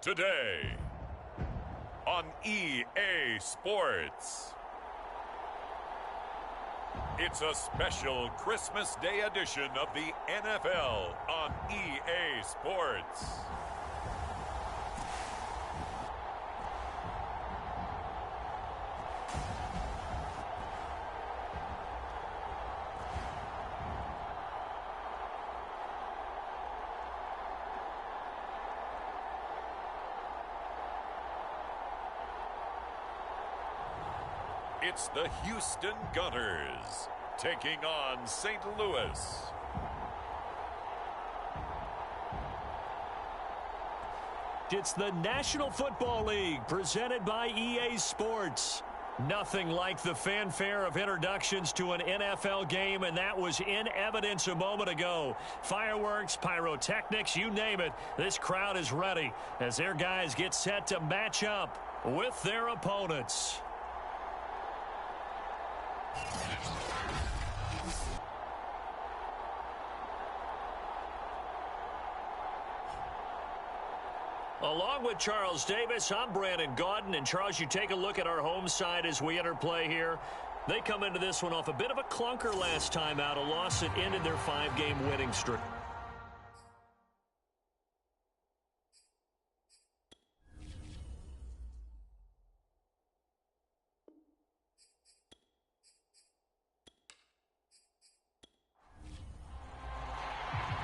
Today on EA Sports. It's a special Christmas Day edition of the NFL on EA Sports. It's the Houston Gunners taking on St. Louis. It's the National Football League presented by EA Sports. Nothing like the fanfare of introductions to an NFL game, and that was in evidence a moment ago. Fireworks, pyrotechnics, you name it. This crowd is ready as their guys get set to match up with their opponents. Along with Charles Davis, I'm Brandon Gaudin. And Charles, you take a look at our home side as we enter play here. They come into this one off a bit of a clunker last time out, a loss that ended their 5-game winning streak.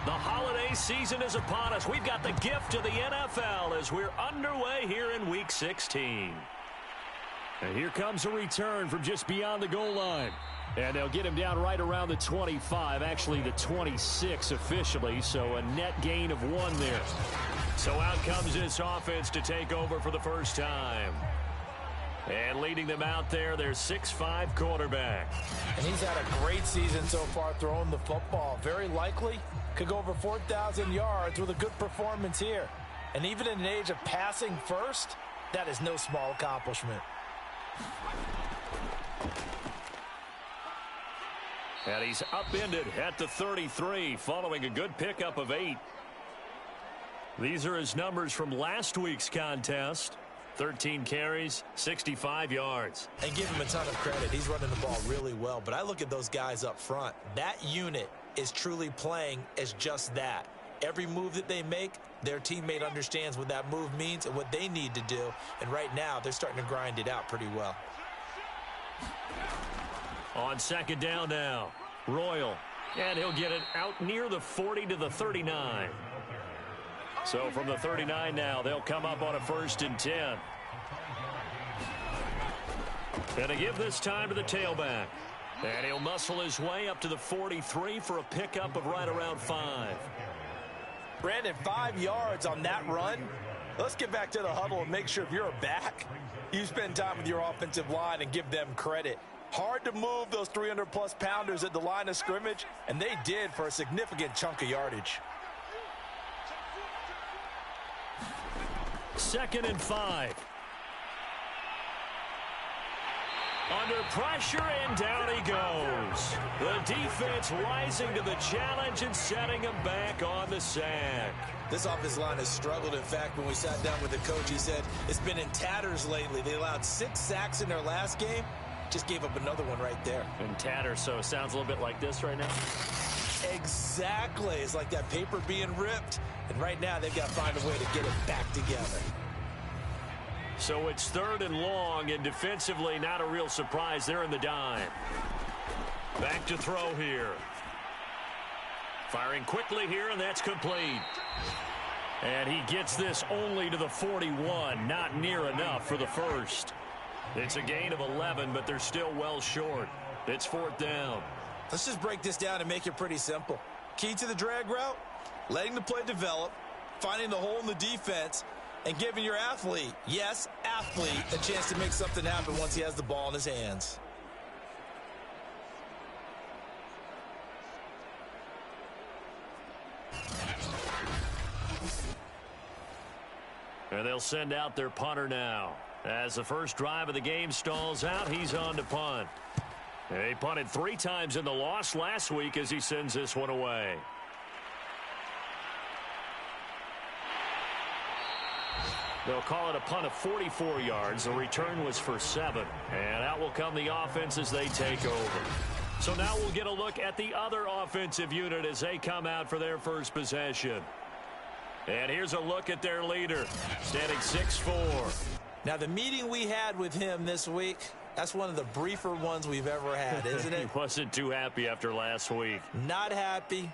The holiday season is upon us. We've got the gift of the NFL as we're underway here in Week 16. And here comes a return from just beyond the goal line. And they'll get him down right around the 25, actually the 26 officially, so a net gain of 1 there. So out comes this offense to take over for the first time. And leading them out there, their 6'5" quarterback. And he's had a great season so far throwing the football. Very likely could go over 4,000 yards with a good performance here. And even in an age of passing first, that is no small accomplishment. And he's upended at the 33 following a good pickup of 8. These are his numbers from last week's contest. 13 carries, 65 yards. And give him a ton of credit. He's running the ball really well. But I look at those guys up front. That unit is truly playing as just that. Every move that they make, their teammate understands what that move means and what they need to do. And right now, they're starting to grind it out pretty well. On second down now, Royal. And he'll get it out near the 40 to the 39. So from the 39 now, they'll come up on a 1st and 10. And to give this time to the tailback. And he'll muscle his way up to the 43 for a pickup of right around 5. Brandon, 5 yards on that run. Let's get back to the huddle and make sure if you're a back, you spend time with your offensive line and give them credit. Hard to move those 300-plus pounders at the line of scrimmage, and they did for a significant chunk of yardage. 2nd and 5. Under pressure, and down he goes. The defense rising to the challenge and setting him back on the sack. This offensive line has struggled. In fact, when we sat down with the coach, he said it's been in tatters lately. They allowed 6 sacks in their last game. Just gave up another one right there. In tatters, so it sounds a little bit like this right now. Exactly. It's like that paper being ripped. And right now, they've got to find a way to get it back together. So it's 3rd and long, and defensively, not a real surprise. They're in the dime. Back to throw here. Firing quickly here, and that's complete. And he gets this only to the 41. Not near enough for the first. It's a gain of 11, but they're still well short. It's 4th down. Let's just break this down and make it pretty simple. Key to the drag route, letting the play develop, finding the hole in the defense, and giving your athlete, yes, athlete, a chance to make something happen once he has the ball in his hands. And they'll send out their punter now. As the first drive of the game stalls out, he's on to punt. He punted 3 times in the loss last week as he sends this one away. They'll call it a punt of 44 yards. The return was for 7. And out will come the offense as they take over. So now we'll get a look at the other offensive unit as they come out for their first possession. And here's a look at their leader, standing 6'4". Now, the meeting we had with him this week, that's one of the briefer ones we've ever had, isn't it? He wasn't too happy after last week. Not happy.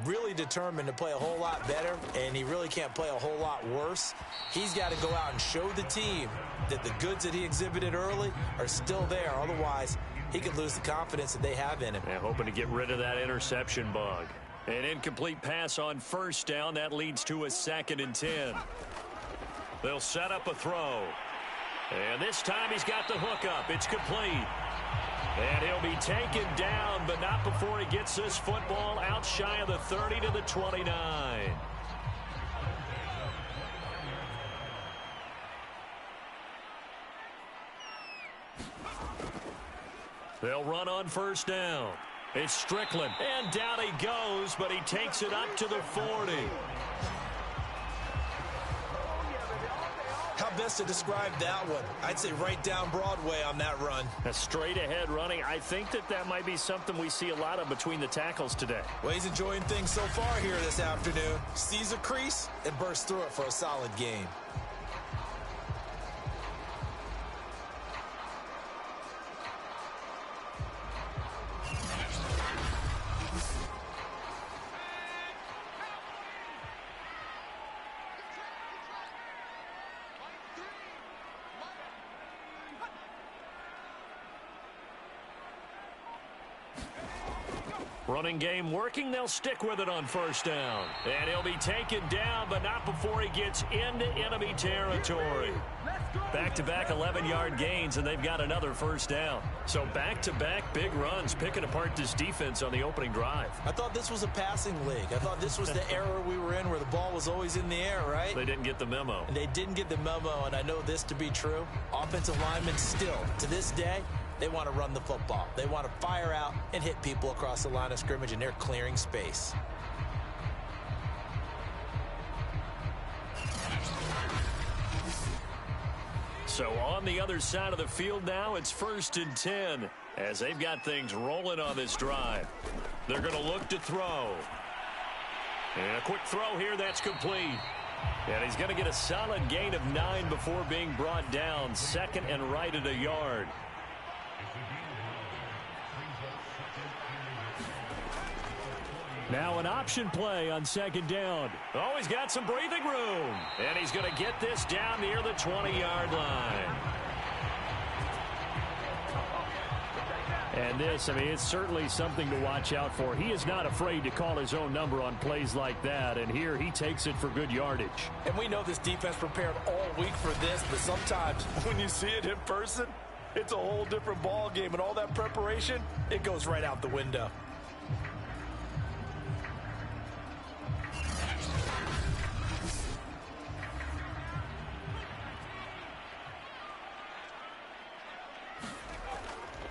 Really determined to play a whole lot better, and he really can't play a whole lot worse. He's got to go out and show the team that the goods that he exhibited early are still there. Otherwise, he could lose the confidence that they have in him. Yeah, hoping to get rid of that interception bug. An incomplete pass on first down. That leads to a 2nd and 10. They'll set up a throw. And this time he's got the hook up. It's complete. And he'll be taken down, but not before he gets this football out shy of the 30 to the 29. They'll run on first down. It's Strickland, and down he goes, but he takes it up to the 40. How best to describe that one? I'd say right down Broadway on that run. A straight-ahead running. I think that might be something we see a lot of between the tackles today. Well, he's enjoying things so far here this afternoon. Sees a crease and bursts through it for a solid gain. Running game working. They'll stick with it on first down. And he'll be taken down, but not before he gets into enemy territory. Back-to-back 11-yard gains, and they've got another first down. So back-to-back big runs, picking apart this defense on the opening drive. I thought this was a passing league. I thought this was the era we were in where the ball was always in the air, right? They didn't get the memo. And they didn't get the memo, and I know this to be true. Offensive linemen still, to this day, they want to run the football. They want to fire out and hit people across the line of scrimmage, and they're clearing space. So on the other side of the field now, it's 1st and 10 as they've got things rolling on this drive. They're going to look to throw. And a quick throw here, that's complete. And he's going to get a solid gain of 9 before being brought down. 2nd and right at a yard. Now an option play on 2nd down. Oh, he's got some breathing room. And he's going to get this down near the 20-yard line. And this, I mean, it's certainly something to watch out for. He is not afraid to call his own number on plays like that. And here he takes it for good yardage. And we know this defense prepared all week for this, but sometimes when you see it in person, it's a whole different ball game. And all that preparation, it goes right out the window.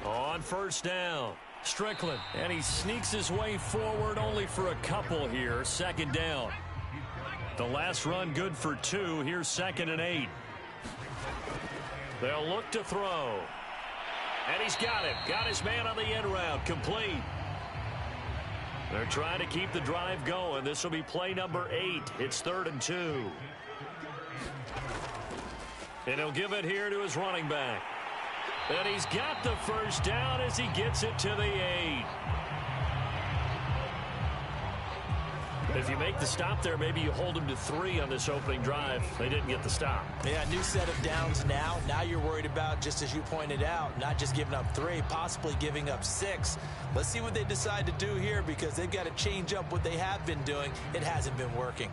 On first down, Strickland, and he sneaks his way forward only for a couple here. 2nd down. The last run good for 2. Here's 2nd and 8. They'll look to throw. And he's got it. Got his man on the end route. Complete. They're trying to keep the drive going. This will be play number 8. It's 3rd and 2. And he'll give it here to his running back. And he's got the first down as he gets it to the 8. If you make the stop there, maybe you hold him to 3 on this opening drive. They didn't get the stop. Yeah, new set of downs now. Now you're worried about, just as you pointed out, not just giving up 3, possibly giving up 6. Let's see what they decide to do here, because they've got to change up what they have been doing. It hasn't been working.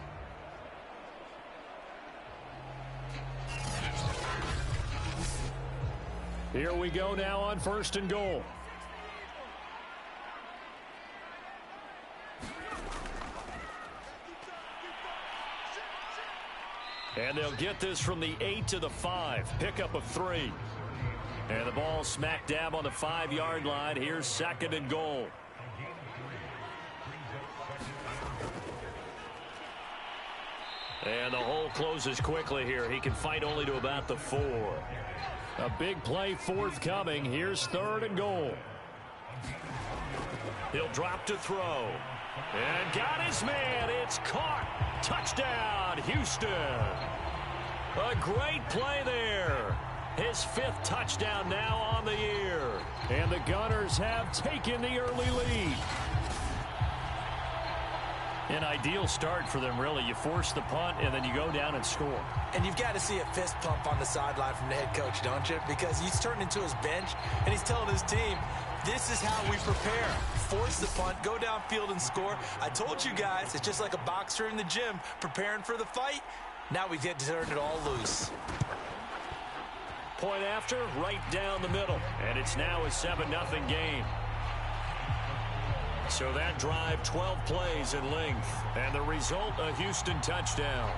Here we go now on 1st and goal. And they'll get this from the 8 to the 5. Pickup of 3. And the ball smack dab on the 5-yard line. Here's 2nd and goal. And the hole closes quickly here. He can fight only to about the 4. A big play forthcoming. Here's 3rd and goal. He'll drop to throw. And got his man. It's caught. Touchdown, Houston. A great play there. His 5th touchdown now on the year. And the Gunners have taken the early lead. An ideal start for them, really. You force the punt, and then you go down and score. And you've got to see a fist pump on the sideline from the head coach, don't you? Because he's turned into his bench, and he's telling his team, this is how we prepare. Force the punt, go downfield and score. I told you guys, it's just like a boxer in the gym preparing for the fight. Now we get to turn it all loose. Point after, right down the middle. And it's now a 7-0 game. So that drive, 12 plays in length. And the result, a Houston touchdown.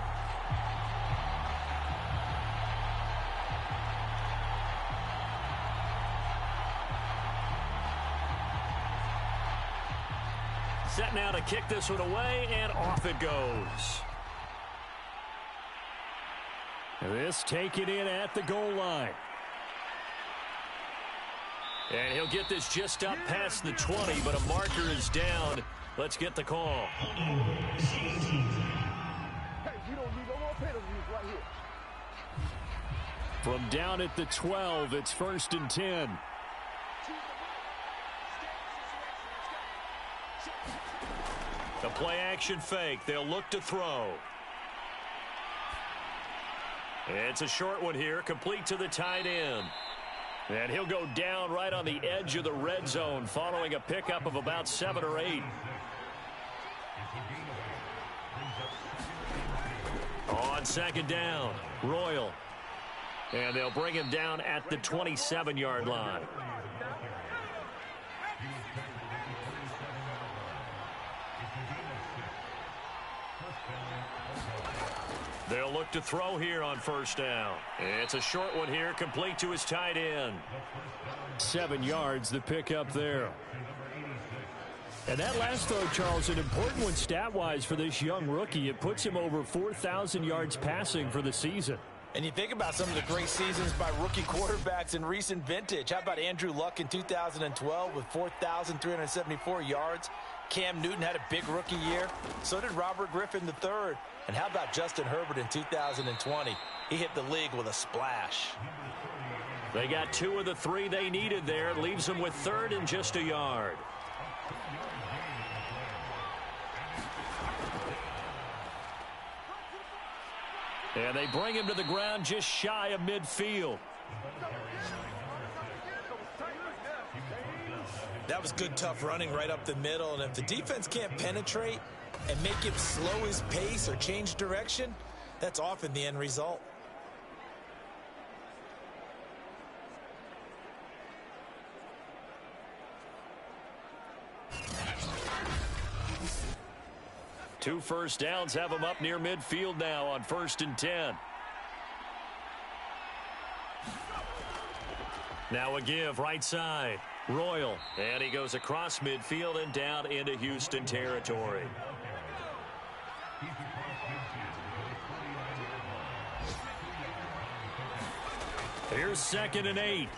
Set now to kick this one away, and off it goes. This taken in at the goal line. And he'll get this just up past the 20, but a marker is down. Let's get the call. Hey, you don't need no more penalties right here. From down at the 12, it's 1st and 10. The play action fake. They'll look to throw. It's a short one here, complete to the tight end. And he'll go down right on the edge of the red zone following a pickup of about 7 or 8. On 2nd down, Royal. And they'll bring him down at the 27-yard line. They'll look to throw here on 1st down. It's a short one here, complete to his tight end. 7 yards, the pickup there. And that last throw, Charles, an important one stat-wise for this young rookie. It puts him over 4,000 yards passing for the season. And you think about some of the great seasons by rookie quarterbacks in recent vintage. How about Andrew Luck in 2012 with 4,374 yards? Cam Newton had a big rookie year. So did Robert Griffin III. And how about Justin Herbert in 2020? He hit the league with a splash. They got 2 of the 3 they needed there. Leaves them with 3rd and just a yard. And they bring him to the ground just shy of midfield. That was good, tough running right up the middle. And if the defense can't penetrate and make him slow his pace or change direction, that's often the end result. Two first downs have him up near midfield now on 1st and 10. Now a give right side. Royal. And he goes across midfield and down into Houston territory. Here's 2nd and 8.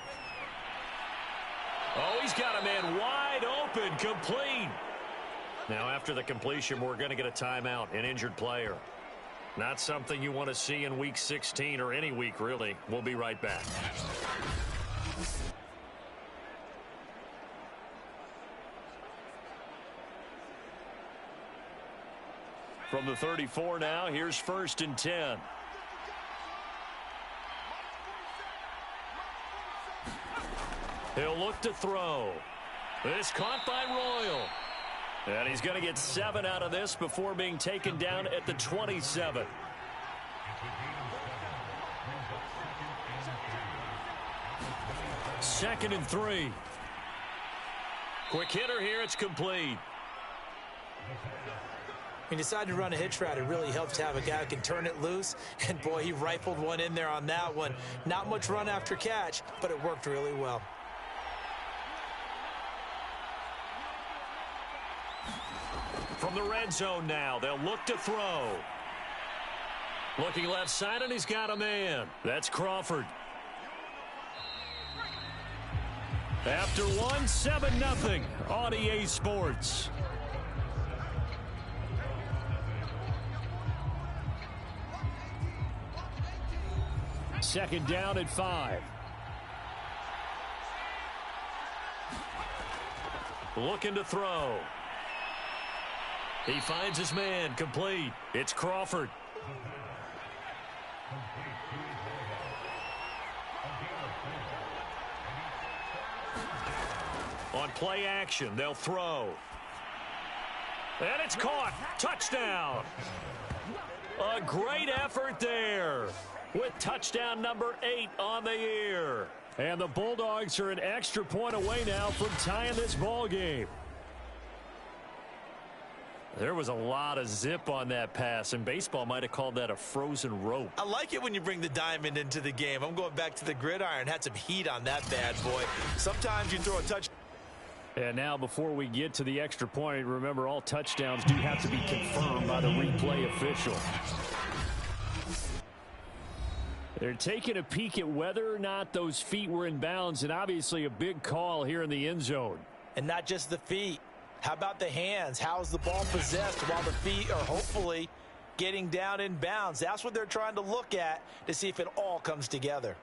Oh, he's got a man wide open, complete. Now, after the completion, we're going to get a timeout, an injured player. Not something you want to see in Week 16 or any week, really. We'll be right back. From the 34 now, here's 1st and 10. He'll look to throw. This caught by Royal. And he's going to get 7 out of this before being taken down at the 27. Second and 3. Quick hitter here. It's complete. He decided to run a hitch route. It really helps to have a guy who can turn it loose. And, boy, he rifled one in there on that one. Not much run after catch, but it worked really well. From the red zone now, they'll look to throw. Looking left side, and he's got a man. That's Crawford. After one, 7-0 on EA Sports. Second down at 5. Looking to throw. He finds his man, complete. It's Crawford. On play action, they'll throw. And it's caught. Touchdown. A great effort there with touchdown number 8 on the year. And the Bulldogs are an extra point away now from tying this ball game. There was a lot of zip on that pass, and baseball might have called that a frozen rope. I like it when you bring the diamond into the game. I'm going back to the gridiron. Had some heat on that bad boy. Sometimes you throw a touch. And now before we get to the extra point, remember all touchdowns do have to be confirmed by the replay official. They're taking a peek at whether or not those feet were in bounds, and obviously a big call here in the end zone. And not just the feet. How about the hands? How is the ball possessed while the feet are hopefully getting down in bounds? That's what they're trying to look at to see if it all comes together.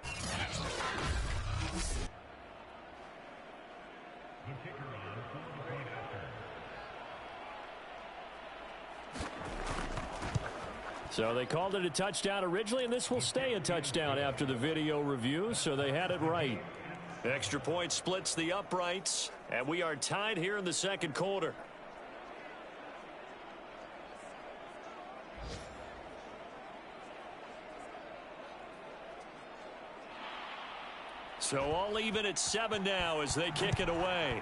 So they called it a touchdown originally, and this will stay a touchdown after the video review, so they had it right. Extra point splits the uprights, and we are tied here in the second quarter. So all even at 7 now as they kick it away.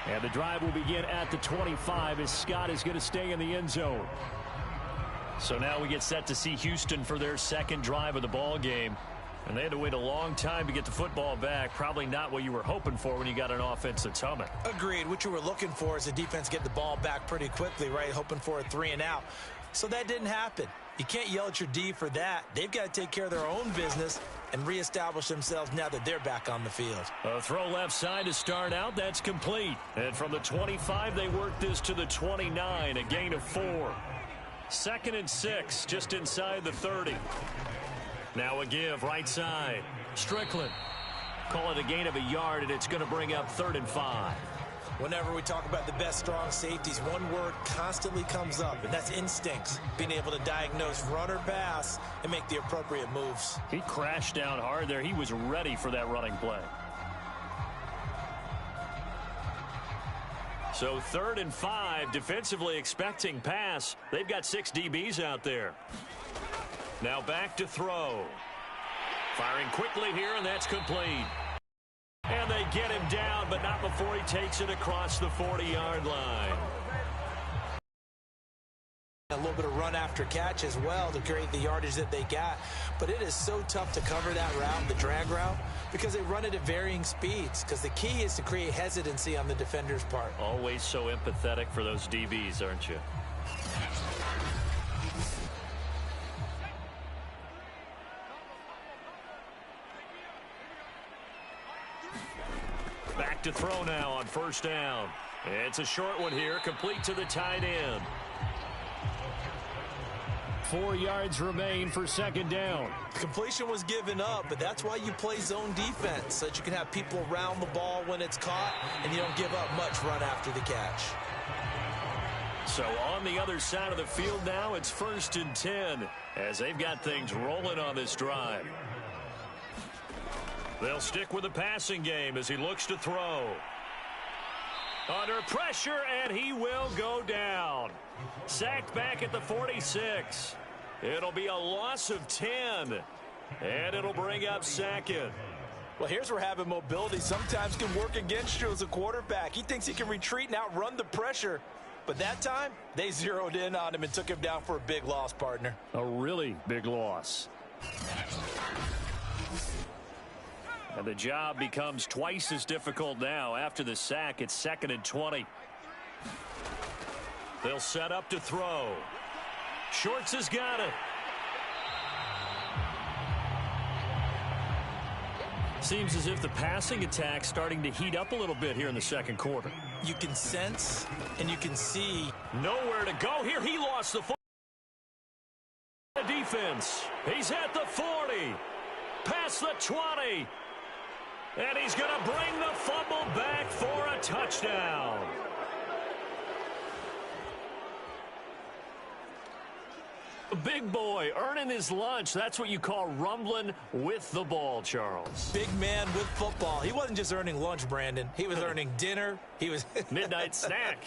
And the drive will begin at the 25 as Scott is going to stay in the end zone. So now we get set to see Houston for their second drive of the ball game. And they had to wait a long time to get the football back. Probably not what you were hoping for when you got an offense that's humming. Agreed. What you were looking for is the defense get the ball back pretty quickly, right? Hoping for a 3 and out. So that didn't happen. You can't yell at your D for that. They've got to take care of their own business and reestablish themselves now that they're back on the field. A throw left side to start out. That's complete. And from the 25, they work this to the 29, a gain of 4. 2nd and 6, just inside the 30. Now a give right side. Strickland. Call it a gain of a yard, and it's going to bring up 3rd and 5. Whenever we talk about the best strong safeties, one word constantly comes up, and that's instincts. Being able to diagnose run or pass and make the appropriate moves. He crashed down hard there. He was ready for that running play. So 3rd and 5, defensively expecting pass. They've got 6 DBs out there. Now back to throw. Firing quickly here, and that's complete. And they get him down, but not before he takes it across the 40-yard line. A little bit of run after catch as well to create the yardage that they got. But it is so tough to cover that route, the drag route, because they run it at varying speeds. Because the key is to create hesitancy on the defender's part. Always so empathetic for those DBs, aren't you? Back to throw now on 1st down. It's a short one here, complete to the tight end. 4 yards remain for 2nd down. The completion was given up, but that's why you play zone defense, so that you can have people around the ball when it's caught, and you don't give up much run after the catch. So on the other side of the field now, it's 1st and 10, as they've got things rolling on this drive. They'll stick with the passing game as he looks to throw. Under pressure, and he will go down. Sacked back at the 46. It'll be a loss of 10, and it'll bring up 2nd. Well, here's where having mobility sometimes can work against you as a quarterback. He thinks he can retreat and outrun the pressure. But that time, they zeroed in on him and took him down for a big loss, partner. A really big loss. And the job becomes twice as difficult now. After the sack, it's 2nd and 20. They'll set up to throw. Shorts has got it. Seems as if the passing attack's starting to heat up a little bit here in the second quarter. You can sense and you can see. Nowhere to go here. He lost the football. Defense. He's at the 40. Past the 20. And he's going to bring the fumble back for a touchdown. Big boy earning his lunch. That's what you call rumbling with the ball, Charles. Big man with football. He wasn't just earning lunch, Brandon. He was earning dinner. He was midnight snack.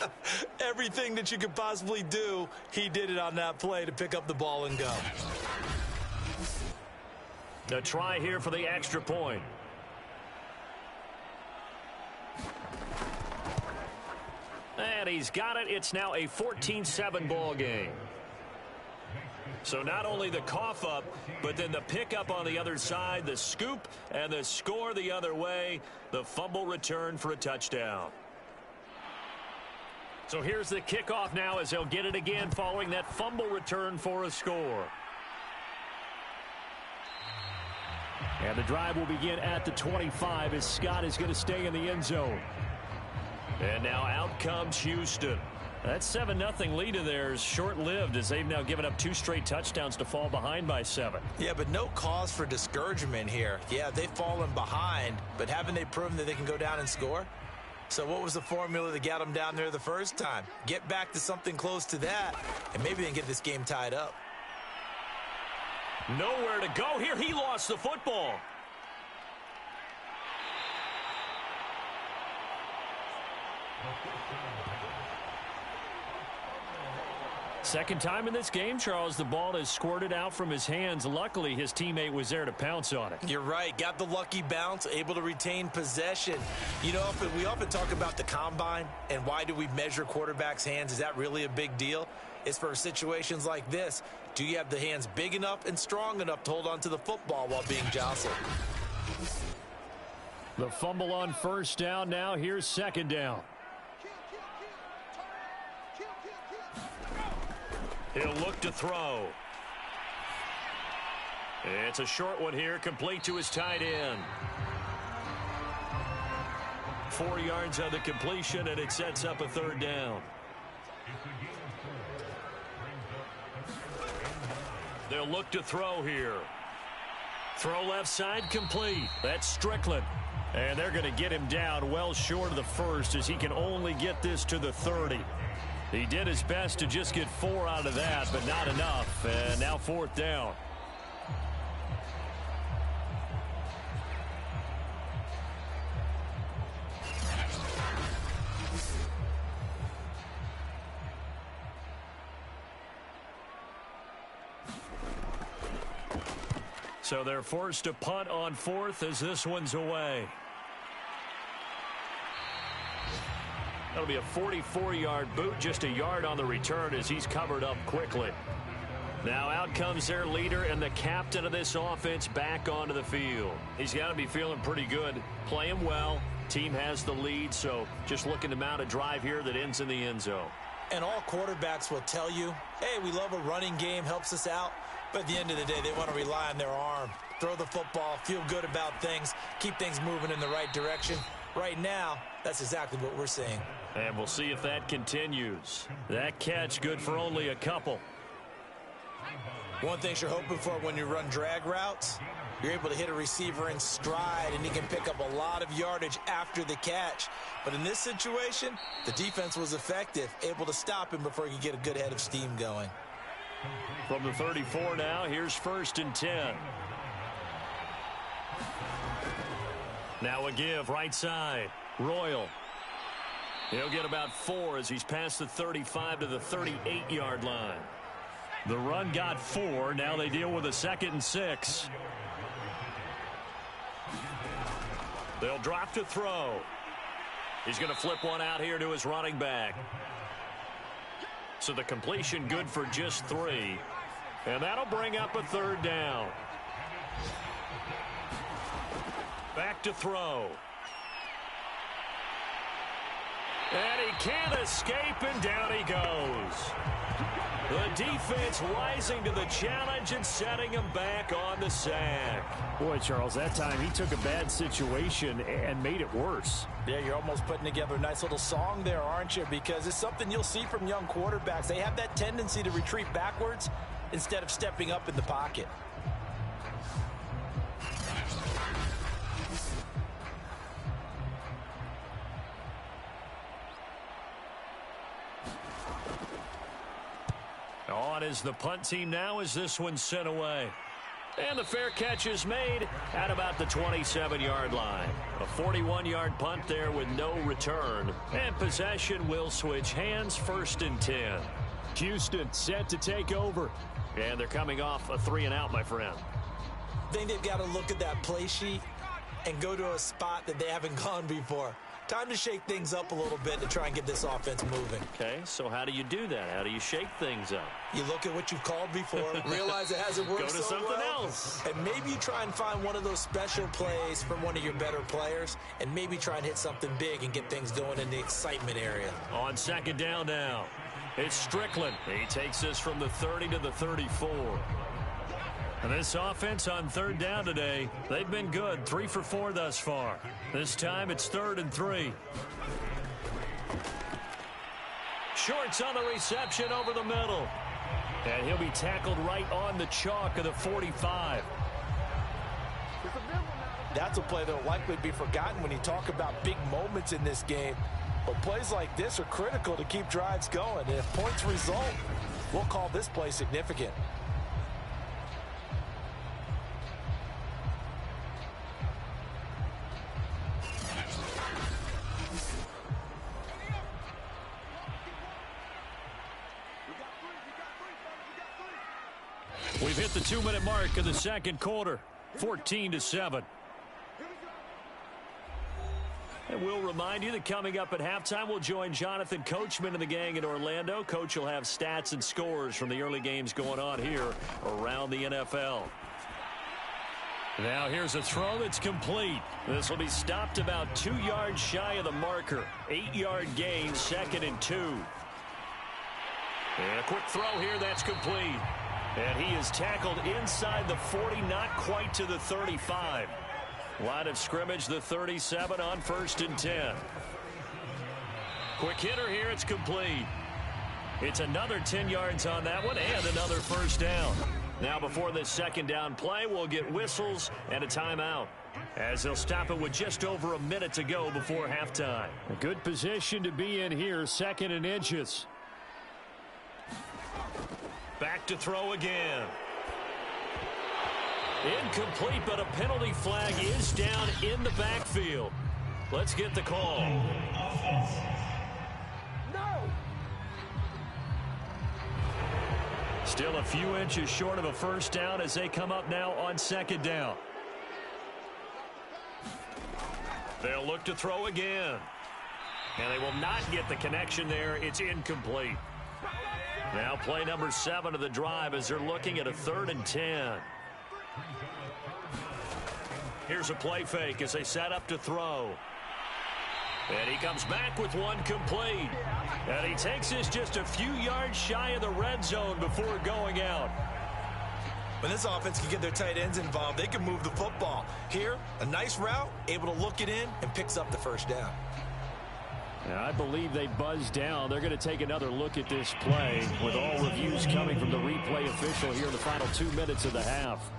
Everything that you could possibly do, he did it on that play to pick up the ball and go. A try here for the extra point. And he's got it. It's now a 14-7 ball game. So not only the cough up, but then the pickup on the other side, the scoop, and the score the other way. The fumble return for a touchdown. So here's the kickoff now as they'll get it again following that fumble return for a score. And the drive will begin at the 25 as Scott is going to stay in the end zone. And now out comes Houston. That 7-0 lead of theirs short-lived as they've now given up 2 straight touchdowns to fall behind by 7. Yeah, but no cause for discouragement here. Yeah, they've fallen behind, but haven't they proven that they can go down and score? So what was the formula that got them down there the first time? Get back to something close to that, and maybe they can get this game tied up. Nowhere to go here. He lost the football. Second time in this game, Charles, the ball has squirted out from his hands. Luckily, his teammate was there to pounce on it. You're right. Got the lucky bounce, able to retain possession. You know, we often talk about the combine and why do we measure quarterbacks' hands. Is that really a big deal? It's for situations like this. Do you have the hands big enough and strong enough to hold on to the football while being jostled? The fumble on first down now. Here's second down. He'll look to throw. It's a short one here, complete to his tight end. 4 yards on the completion, and it sets up a third down. They'll look to throw here. Throw left side, complete. That's Strickland. And they're going to get him down well short of the first as he can only get this to the 30. He did his best to just get 4 out of that, but not enough. And now fourth down. So they're forced to punt on fourth as this one's away. That'll be a 44-yard boot, just a yard on the return as he's covered up quickly. Now out comes their leader and the captain of this offense back onto the field. He's got to be feeling pretty good, playing well. Team has the lead, so just looking to mount a drive here that ends in the end zone. And all quarterbacks will tell you, hey, we love a running game, helps us out. But at the end of the day, they want to rely on their arm. Throw the football, feel good about things, keep things moving in the right direction. Right now, that's exactly what we're seeing. And we'll see if that continues. That catch good for only a couple. One thing you're hoping for when you run drag routes, you're able to hit a receiver in stride, and he can pick up a lot of yardage after the catch. But in this situation, the defense was effective, able to stop him before he could get a good head of steam going. From the 34 now, here's 1st and 10. Now a give, right side. Royal. He'll get about 4 as he's past the 35 to the 38-yard line. The run got 4. Now they deal with a 2nd and 6. They'll drop to throw. He's going to flip one out here to his running back. So the completion good for just 3. And that'll bring up a third down. Back to throw. And he can't escape, and down he goes. The defense rising to the challenge and setting him back on the sack. Boy, Charles, that time he took a bad situation and made it worse. Yeah, you're almost putting together a nice little song there, aren't you? Because it's something you'll see from young quarterbacks. They have that tendency to retreat backwards instead of stepping up in the pocket. On is the punt team now as this one's sent away. And the fair catch is made at about the 27-yard line. A 41-yard punt there with no return. And possession will switch hands, 1st and 10. Houston set to take over. And they're coming off a 3-and-out, my friend. I think they've got to look at that play sheet and go to a spot that they haven't gone before. Time to shake things up a little bit to try and get this offense moving. Okay, so how do you do that? How do you shake things up? You look at what you've called before, realize it hasn't worked Go to so something well, else. and maybe you try and find one of those special plays from one of your better players, and maybe try and hit something big and get things going in the excitement area. On 2nd down now, it's Strickland. He takes this from the 30 to the 34. And this offense on 3rd down today, they've been good, 3 for 4 thus far. This time it's 3rd and 3. Shorts on the reception over the middle. And he'll be tackled right on the chalk of the 45. That's a play that will likely be forgotten when you talk about big moments in this game. But plays like this are critical to keep drives going. And if points result, we'll call this play significant. We've hit the 2-minute mark of the 2nd quarter, 14-7. And we'll remind you that coming up at halftime, we'll join Jonathan Coachman and the gang in Orlando. Coach will have stats and scores from the early games going on here around the NFL. Now here's a throw that's complete. This will be stopped about 2 yards shy of the marker. 8-yard gain, 2nd and 2. And a quick throw here that's complete. And he is tackled inside the 40, not quite to the 35. Line of scrimmage, the 37 on 1st and 10. Quick hitter here, it's complete. It's another 10 yards on that one and another 1st down. Now before this 2nd down play, we'll get whistles and a timeout, as they'll stop it with just over a minute to go before halftime. A good position to be in here, 2nd and inches. Back to throw again. Incomplete, but a penalty flag is down in the backfield. Let's get the call. No! Still a few inches short of a 1st down as they come up now on 2nd down. They'll look to throw again. And they will not get the connection there. It's incomplete. Now play number 7 of the drive as they're looking at a 3rd and 10. Here's a play fake as they set up to throw. And he comes back with one complete. And he takes this just a few yards shy of the red zone before going out. When this offense can get their tight ends involved, they can move the football. Here, a nice route, able to look it in, and picks up the 1st down. And I believe they buzzed down. They're going to take another look at this play with all reviews coming from the replay official here in the final 2 minutes of the half.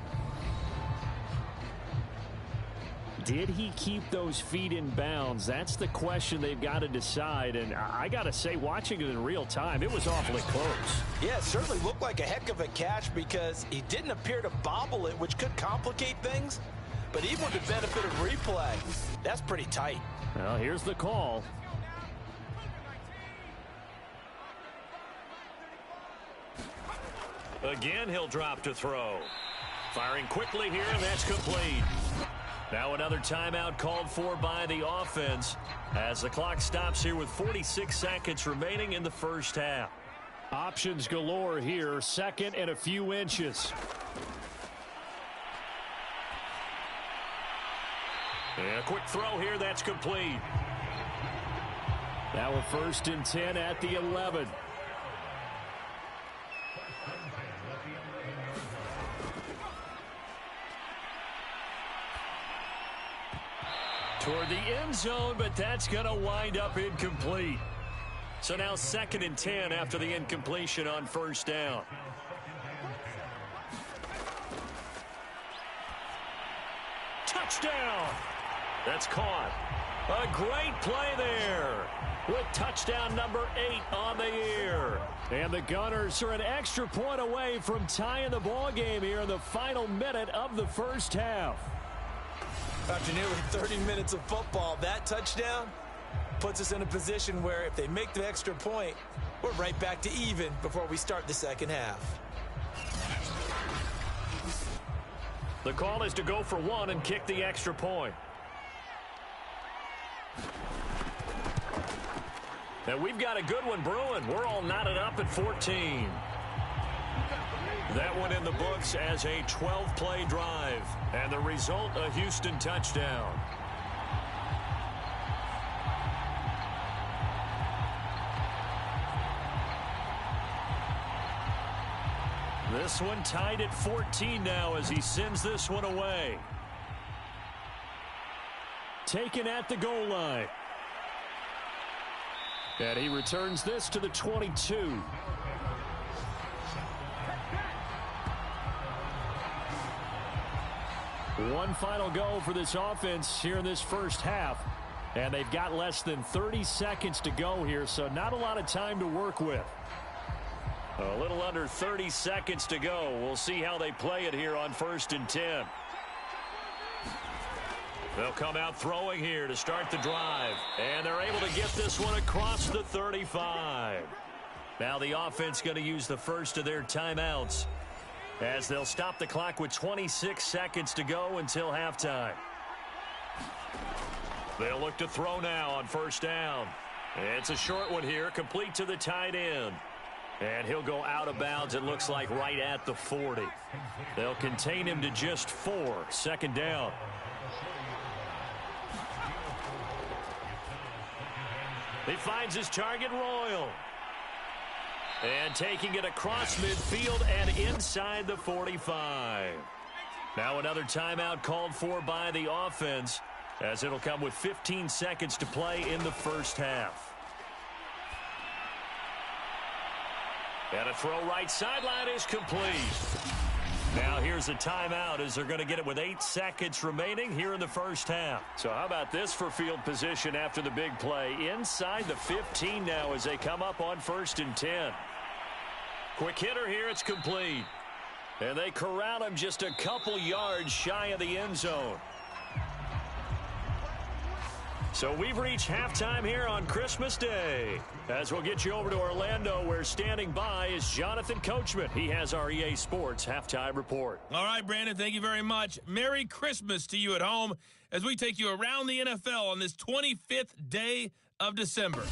Did he keep those feet in bounds? That's the question they've got to decide. And I got to say, watching it in real time, it was awfully close. Yeah, it certainly looked like a heck of a catch because he didn't appear to bobble it, which could complicate things. But even with the benefit of replay, that's pretty tight. Well, here's the call. Again, he'll drop to throw. Firing quickly here, and that's complete. Now another timeout called for by the offense as the clock stops here with 46 seconds remaining in the 1st half. Options galore here, 2nd and a few inches. And a quick throw here, that's complete. Now a 1st and 10 at the 11. Toward the end zone, but that's going to wind up incomplete. So now 2nd and 10 after the incompletion on 1st down. Touchdown! That's caught. A great play there with touchdown number 8 on the year. And the Gunners are an extra point away from tying the ball game here in the final minute of the 1st half. After nearly 30 minutes of football, that touchdown puts us in a position where if they make the extra point, we're right back to even before we start the 2nd half. The call is to go for 1 and kick the extra point. And we've got a good one brewing. We're all knotted up at 14. That one in the books as a 12-play drive. And the result, a Houston touchdown. This one tied at 14 now as he sends this one away. Taken at the goal line. And he returns this to the 22. One final go for this offense here in this 1st half. And they've got less than 30 seconds to go here, so not a lot of time to work with. A little under 30 seconds to go. We'll see how they play it here on 1st and 10. They'll come out throwing here to start the drive. And they're able to get this one across the 35. Now the offense going to use the first of their timeouts as they'll stop the clock with 26 seconds to go until halftime. They'll look to throw now on 1st down. It's a short one here, complete to the tight end. And he'll go out of bounds, it looks like, right at the 40. They'll contain him to just 4. 2nd down. He finds his target, Royal. And taking it across midfield and inside the 45. Now another timeout called for by the offense, as it'll come with 15 seconds to play in the 1st half. And a throw right sideline is complete. Now here's a timeout as they're going to get it with 8 seconds remaining here in the 1st half. So how about this for field position after the big play? Inside the 15 now as they come up on 1st and 10. Quick hitter here, it's complete. And they corral him just a couple yards shy of the end zone. So we've reached halftime here on Christmas Day. As we'll get you over to Orlando, where standing by is Jonathan Coachman. He has our EA Sports Halftime Report. All right, Brandon, thank you very much. Merry Christmas to you at home as we take you around the NFL on this 25th day of December.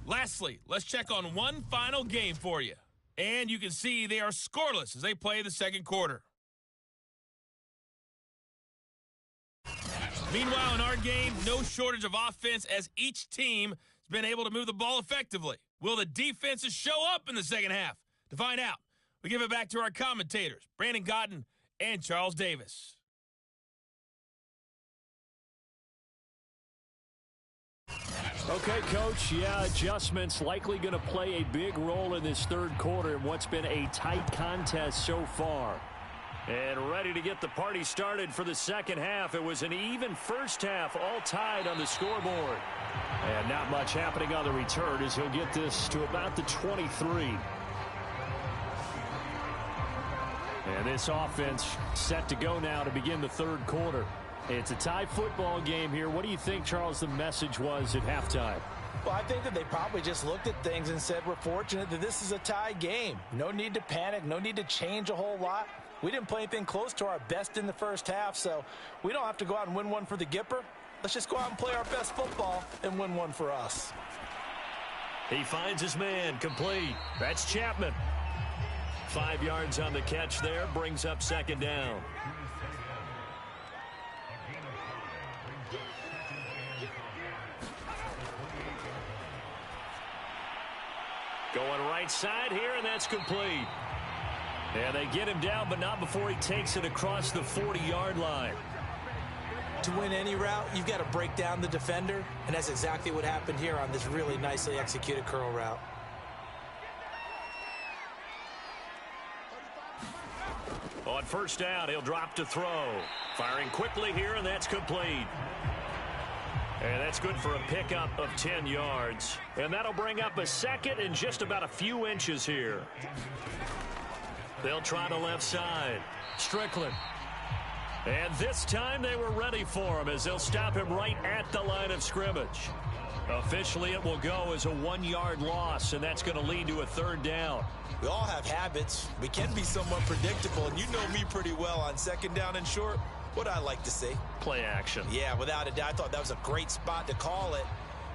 Lastly, let's check on one final game for you. And you can see they are scoreless as they play the 2nd quarter. Meanwhile, in our game, no shortage of offense as each team has been able to move the ball effectively. Will the defenses show up in the 2nd half? To find out, we give it back to our commentators, Brandon Cotton and Charles Davis. Okay, Coach, yeah, adjustments likely going to play a big role in this 3rd quarter in what's been a tight contest so far. And ready to get the party started for the 2nd half. It was an even 1st half, all tied on the scoreboard. And not much happening on the return as he'll get this to about the 23. And this offense set to go now to begin the 3rd quarter. It's a tie football game here. What do you think, Charles, the message was at halftime? Well, I think that they probably just looked at things and said, we're fortunate that this is a tie game. No need to panic, no need to change a whole lot. We didn't play anything close to our best in the first half, so we don't have to go out and win one for the Gipper. Let's just go out and play our best football and win one for us. He finds his man, complete. That's Chapman. 5 yards on the catch there, brings up second down. Going right side here, and that's complete. And they get him down, but not before he takes it across the 40-yard line. To win any route, you've got to break down the defender, and that's exactly what happened here on this really nicely executed curl route. On first down, he'll drop to throw. Firing quickly here, and that's complete. And that's good for a pickup of 10 yards. And that'll bring up a second and just about a few inches here. They'll try the left side. Strickland. And this time they were ready for him as they'll stop him right at the line of scrimmage. Officially, it will go as a 1-yard loss, and that's going to lead to a third down. We all have habits. We can be somewhat predictable, and you know me pretty well on second down and short. What I like to see. Play action. Yeah, without a doubt. I thought that was a great spot to call it.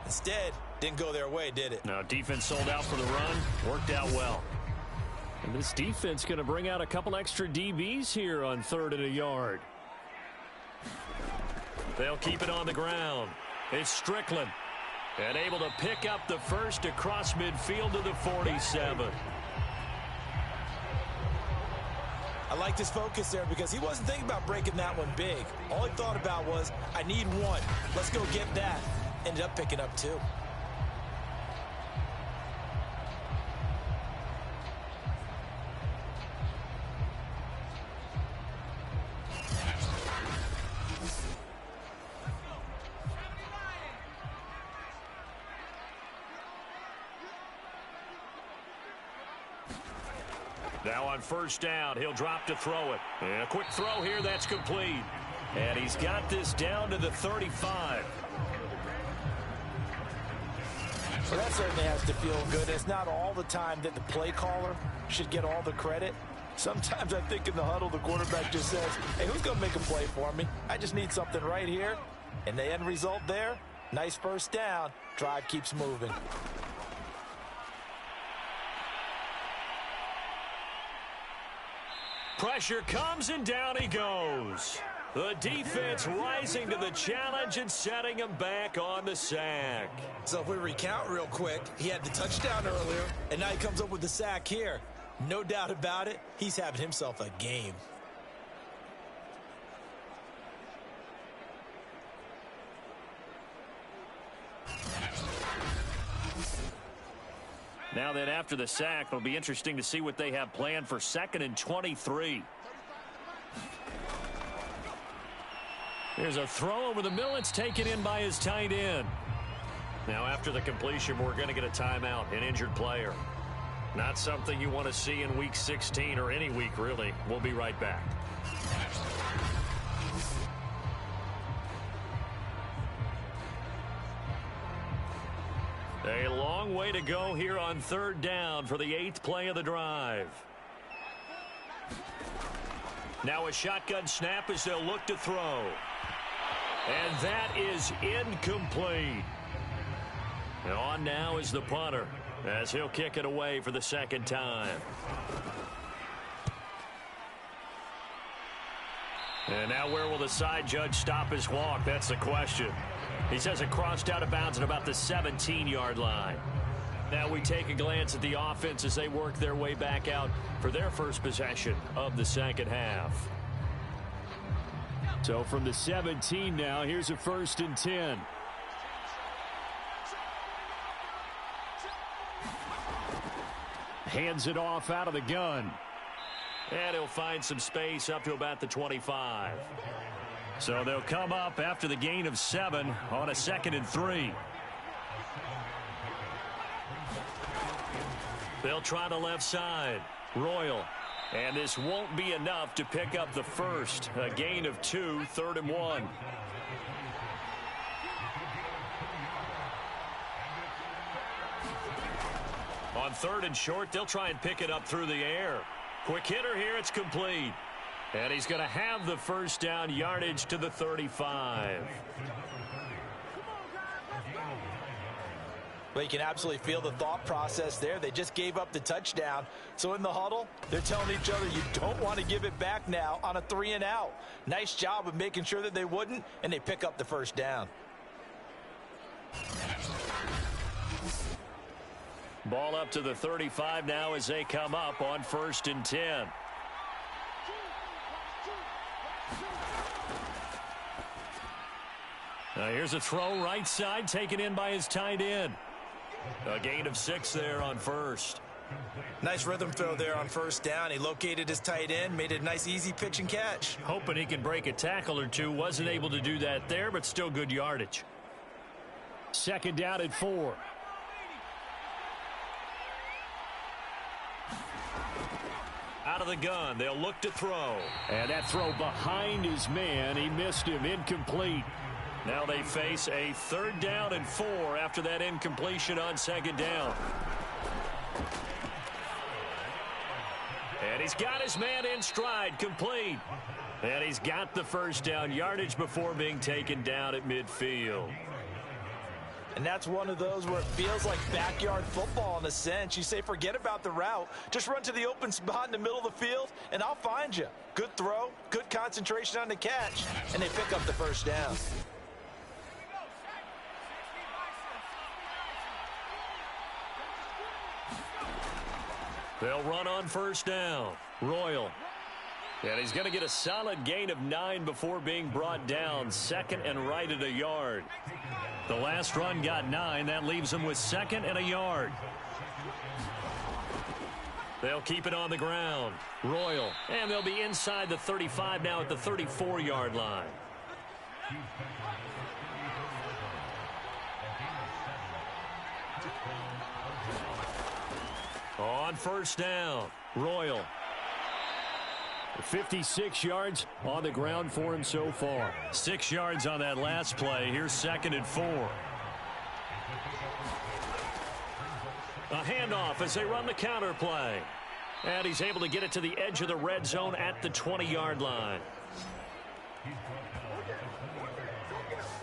Instead, didn't go their way, did it? Now, defense sold out for the run. Worked out well. And this defense going to bring out a couple extra DBs here on 3rd and a yard. They'll keep it on the ground. It's Strickland. And able to pick up the first across midfield to the 47. I liked his focus there because he wasn't thinking about breaking that one big. All he thought about was, I need one. Let's go get that. Ended up picking up 2. Now on first down, he'll drop to throw it. And a quick throw here, that's complete. And he's got this down to the 35. Well, that certainly has to feel good. It's not all the time that the play caller should get all the credit. Sometimes I think in the huddle, the quarterback just says, hey, who's going to make a play for me? I just need something right here. And the end result there, nice first down. Drive keeps moving. Pressure comes, and down he goes. The defense rising to the challenge and setting him back on the sack. So if we recount real quick, he had the touchdown earlier, and now he comes up with the sack here. No doubt about it, he's having himself a game. Now then, after the sack, it'll be interesting to see what they have planned for 2nd and 23. There's a throw over the middle. It's taken in by his tight end. Now, after the completion, we're going to get a timeout, an injured player. Not something you want to see in Week 16 or any week, really. We'll be right back. A long way to go here on 3rd down for the 8th play of the drive. Now a shotgun snap as they'll look to throw. And that is incomplete. And on now is the punter as he'll kick it away for the 2nd time. And now where will the side judge stop his walk? That's the question. He says it crossed out of bounds at about the 17-yard line. Now we take a glance at the offense as they work their way back out for their first possession of the 2nd half. So from the 17 now, here's a 1st and 10. Hands it off out of the gun. And he'll find some space up to about the 25. So they'll come up after the gain of 7 on a 2nd and 3. They'll try the left side. Royal. And this won't be enough to pick up the first. A gain of 2, 3rd and 1. On 3rd and short, they'll try and pick it up through the air. Quick hitter here, it's complete. And he's going to have the first down, yardage to the 35. Well, you can absolutely feel the thought process there. They just gave up the touchdown. So in the huddle, they're telling each other, you don't want to give it back now on a 3-and-out. Nice job of making sure that they wouldn't, and they pick up the first down. Ball up to the 35 now as they come up on 1st and 10. Now here's a throw right side taken in by his tight end. A gain of 6 there on first. Nice rhythm throw there on first down. He located his tight end, made it a nice easy pitch and catch. Hoping he can break a tackle or two. Wasn't able to do that there, but still good yardage. 2nd down at 4. Out of the gun, they'll look to throw. And that throw behind his man, he missed him, incomplete. Now they face a 3rd down and 4 after that incompletion on 2nd down. And he's got his man in stride, complete. And he's got the first down, yardage before being taken down at midfield. And that's one of those where it feels like backyard football in a sense. You say, forget about the route. Just run to the open spot in the middle of the field, and I'll find you. Good throw, good concentration on the catch, and they pick up the first down. They'll run on 1st down. Royal. And he's going to get a solid gain of 9 before being brought down. 2nd and right at a yard. The last run got 9. That leaves him with 2nd and a yard. They'll keep it on the ground. Royal. And they'll be inside the 35 now at the 34-yard line. On 1st down, Royal. 56 yards on the ground for him so far. 6 yards on that last play. Here's 2nd and 4. A handoff as they run the counter play. And he's able to get it to the edge of the red zone at the 20-yard line.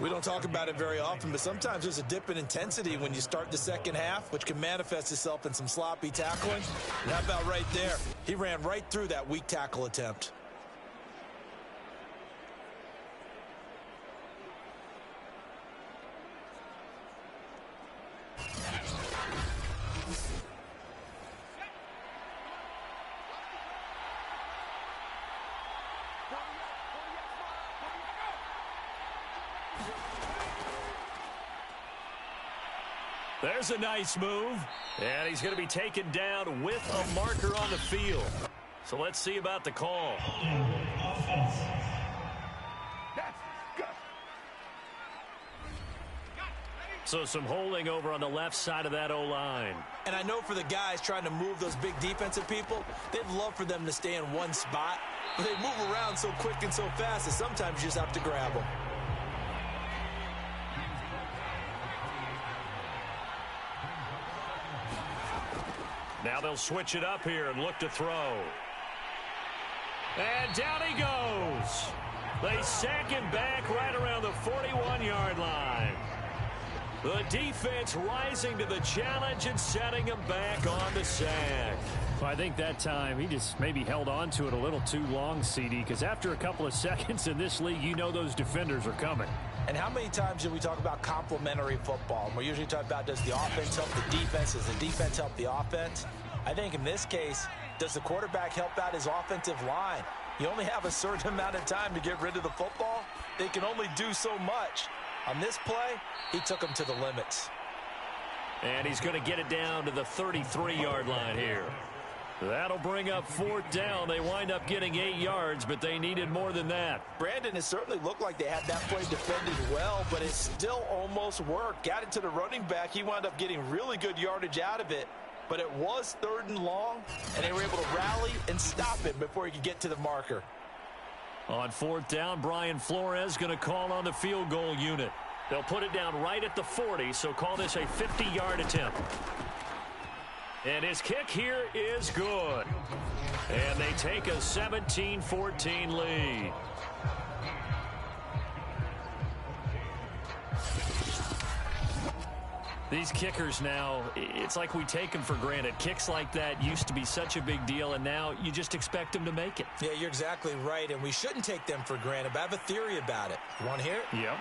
We don't talk about it very often, but sometimes there's a dip in intensity when you start the second half, which can manifest itself in some sloppy tackling. And how about right there? He ran right through that weak tackle attempt. There's a nice move. And he's going to be taken down with a marker on the field. So let's see about the call. So some holding over on the left side of that O-line. And I know for the guys trying to move those big defensive people, they'd love for them to stay in one spot. But they move around so quick and so fast that sometimes you just have to grab them. Now they'll switch it up here and look to throw. And down he goes. They sack him back right around the 41-yard line. The defense rising to the challenge and setting him back on the sack. Well, I think that time he just maybe held on to it a little too long, CD, because after a couple of seconds in this league, you know those defenders are coming. And how many times do we talk about complementary football? And we're usually talking about, does the offense help the defense? Does the defense help the offense? I think in this case, does the quarterback help out his offensive line? You only have a certain amount of time to get rid of the football. They can only do so much. On this play, he took them to the limits. And he's going to get it down to the 33-yard line here. That'll bring up 4th down. They wind up getting 8 yards, but they needed more than that. Brandon, it certainly looked like they had that play defended well, but it still almost worked. Got it to the running back. He wound up getting really good yardage out of it, but it was 3rd and long, and they were able to rally and stop it before he could get to the marker. On 4th down, Brian Flores going to call on the field goal unit. They'll put it down right at the 40, so call this a 50-yard attempt. And his kick here is good. And they take a 17-14 lead. These kickers now, it's like we take them for granted. Kicks like that used to be such a big deal, and now you just expect them to make it. Yeah, you're exactly right, and we shouldn't take them for granted, but I have a theory about it. You want to hear it? Yep.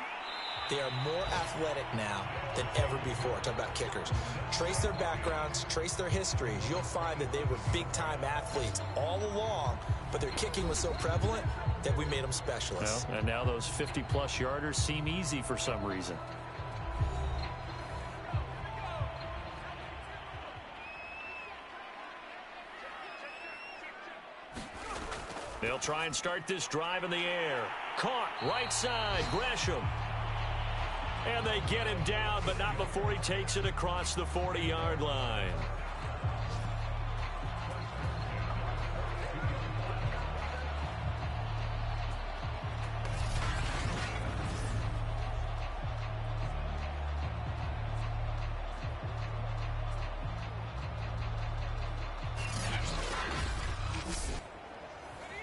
They are more athletic now than ever before. Talk about kickers. Trace their backgrounds, trace their histories. You'll find that they were big-time athletes all along, but their kicking was so prevalent that we made them specialists. Well, and now those 50-plus yarders seem easy for some reason. They'll try and start this drive in the air. Caught, right side, Gresham. And they get him down, but not before he takes it across the 40-yard line.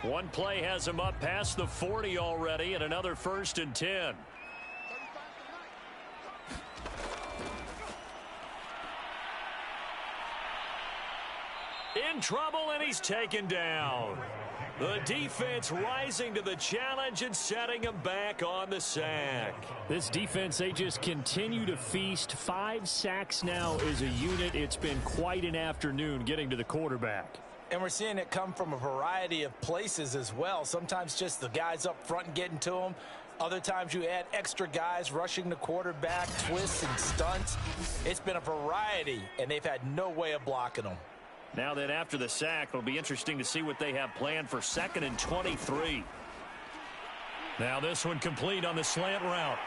One play has him up past the 40 already, and another 1st and 10. In trouble, and he's taken down. The defense rising to the challenge and setting him back on the sack. This defense, they just continue to feast. 5 sacks now as a unit. It's been quite an afternoon getting to the quarterback. And we're seeing it come from a variety of places as well. Sometimes just the guys up front and getting to them. Other times you add extra guys rushing the quarterback, twists and stunts. It's been a variety, and they've had no way of blocking them. Now then, after the sack, it'll be interesting to see what they have planned for 2nd and 23. Now this one complete on the slant route.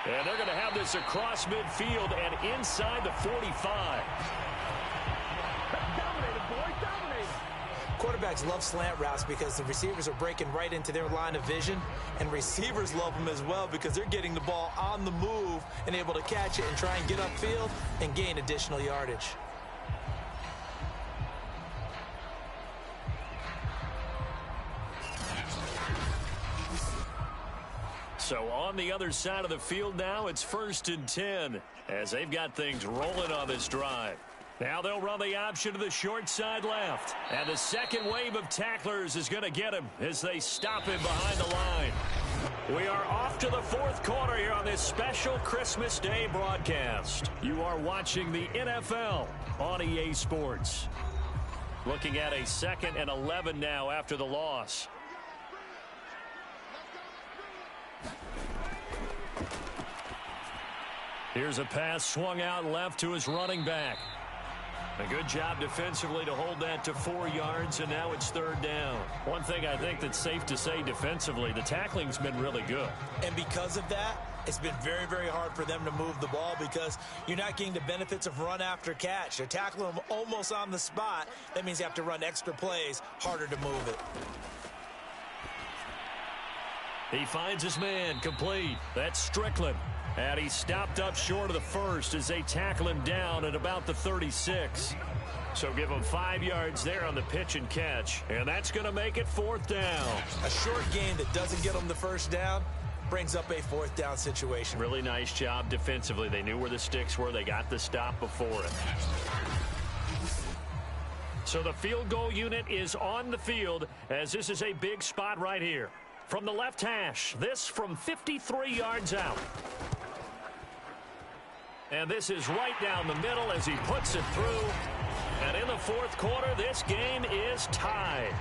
And they're going to have this across midfield and inside the 45. Quarterbacks love slant routes because the receivers are breaking right into their line of vision, and receivers love them as well because they're getting the ball on the move and able to catch it and try and get upfield and gain additional yardage. So on the other side of the field now, it's 1st and 10 as they've got things rolling on this drive. Now they'll run the option to the short side left. And the second wave of tacklers is going to get him as they stop him behind the line. We are off to the 4th quarter here on this special Christmas Day broadcast. You are watching the NFL on EA Sports. Looking at a 2nd and 11 now after the loss. Here's a pass swung out left to his running back. A good job defensively to hold that to 4 yards, and now it's 3rd down. One thing I think that's safe to say defensively, the tackling's been really good. And because of that, it's been very, very hard for them to move the ball because you're not getting the benefits of run after catch. They're tackling them almost on the spot. That means you have to run extra plays, harder to move it. He finds his man complete. That's Strickland. And he stopped up short of the 1st as they tackle him down at about the 36. So give him 5 yards there on the pitch and catch. And that's going to make it 4th down. A short game that doesn't get them the 1st down brings up a 4th down situation. Really nice job defensively. They knew where the sticks were. They got the stop before it. So the field goal unit is on the field as this is a big spot right here. From the left hash, this from 53 yards out. And this is right down the middle as he puts it through. And in the 4th quarter, this game is tied.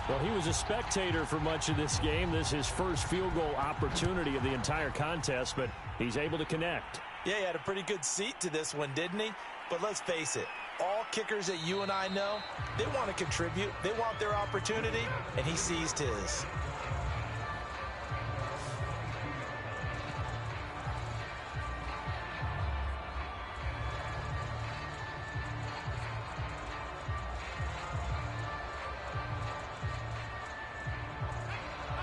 Well, he was a spectator for much of this game. This is his first field goal opportunity of the entire contest, but he's able to connect. Yeah, he had a pretty good seat to this one, didn't he? But let's face it, all kickers that you and I know, they want to contribute. They want their opportunity, and he seized his.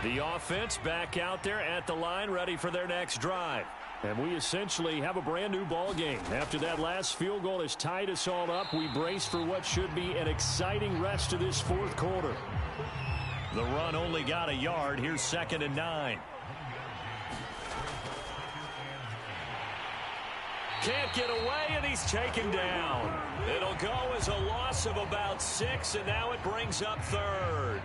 The offense back out there at the line, ready for their next drive. And we essentially have a brand new ball game. After that last field goal has tied us all up, we brace for what should be an exciting rest of this fourth quarter. The run only got a yard. Here's 2nd and 9. Can't get away, and he's taken down. It'll go as a loss of about 6, and now it brings up 3rd.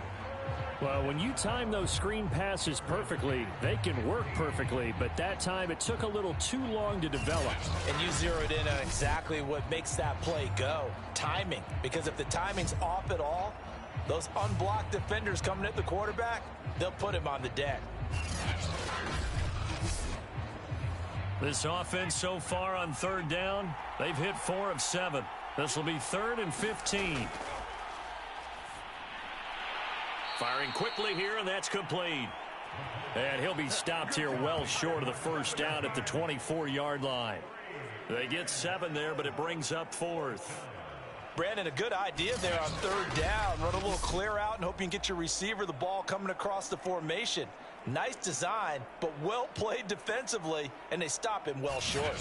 Well, when you time those screen passes perfectly, they can work perfectly, but that time it took a little too long to develop. And you zeroed in on exactly what makes that play go. Timing. Because if the timing's off at all, those unblocked defenders coming at the quarterback, they'll put him on the deck. This offense so far on 3rd down, they've hit 4 of 7. This will be 3rd and 15. Firing quickly here, and that's complete. And he'll be stopped here well short of the first down at the 24-yard line. They get 7 there, but it brings up 4th. Brandon, a good idea there on 3rd down. Run a little clear out and hope you can get your receiver the ball coming across the formation. Nice design, but well played defensively, and they stop him well short.